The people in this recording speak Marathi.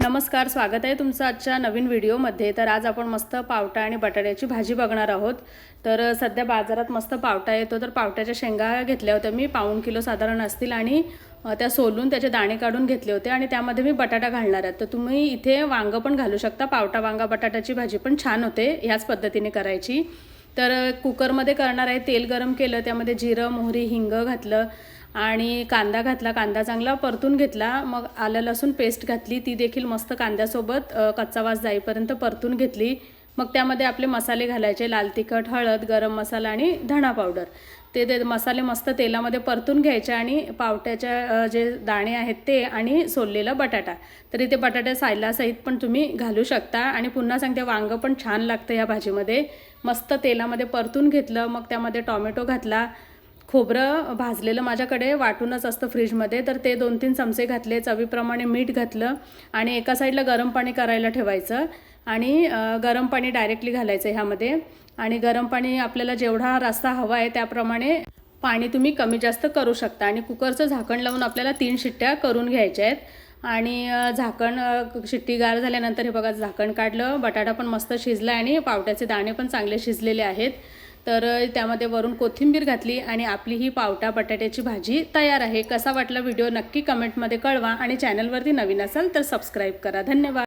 नमस्कार, स्वागत आहे तुमचं आजच्या नवीन व्हिडिओमध्ये। तर आज आपण मस्त पावटा आणि बटाट्याची भाजी बघणार आहोत। तर सध्या बाजारात मस्त पावटा येतो, तर पावट्याच्या शेंगा घेतल्या होत्या मी, पाऊण किलो साधारण असतील, आणि त्या सोलून त्याचे दाणे काढून घेतले होते आणि त्यामध्ये मी बटाटा घालणार आहे। तर तुम्ही इथे वांग पण घालू शकता, पावटा वांगा बटाट्याची भाजी पण छान होते ह्याच पद्धतीने करायची। तर कुकरमध्ये करणार आहे, तेल गरम केलं, त्यामध्ये जिरं मोहरी हिंग घातलं आणि कांदा घातला, कांदा चांगला परतून घेतला, मग आलं लसूण पेस्ट घातली, ती देखील मस्त कांद्यासोबत कच्चा वास जाईपर्यंत परतून घेतली। मग त्यामध्ये आपले मसाले घालायचे, लाल तिखट, हळद, गरम मसाला आणि धणा पावडर। ते मसाले मस्त तेलामध्ये परतून घ्यायचे आणि पावट्याच्या जे दाणे आहेत ते आणि सोललेला बटाटा, तर इथे बटाटा सायलासहित पण तुम्ही घालू शकता। आणि पुन्हा सांगते, वांग पण छान लागतं या भाजीमध्ये। मस्त तेलामध्ये परतून घेतलं, मग त्यामध्ये टोमॅटो घातला, खोबरं भाजलेलं माझ्याकडे वाटूनच असतं फ्रीजमध्ये, तर ते 2-3 चमचे घातले, चवीप्रमाणे मीठ घातलं आणि एका साईडला गरम पाणी करायला ठेवायचं आणि गरम पाणी डायरेक्टली घालायचं ह्यामध्ये। आणि गरम पाणी आपल्याला जेवढा रस्सा हवा आहे त्याप्रमाणे पाणी तुम्ही कमी जास्त करू शकता। आणि कुकरचं झाकण लावून आपल्याला 3 शिट्ट्या करून घ्यायच्या आहेत। आणि झाकण शिट्टी गार झाल्यानंतर हे बघा, झाकण काढलं, बटाटा पण मस्त शिजला आणि पावट्याचे दाणे पण चांगले शिजलेले आहेत। तर त्यामध्ये वरून कोथिंबीर घातली आणि आपली ही पावटा बटाट्याची भाजी तयार आहे। कसा वाटला व्हिडिओ नक्की कमेंटमध्ये कळवा आणि चॅनलवरती नवीन असाल तर सबस्क्राईब करा। धन्यवाद।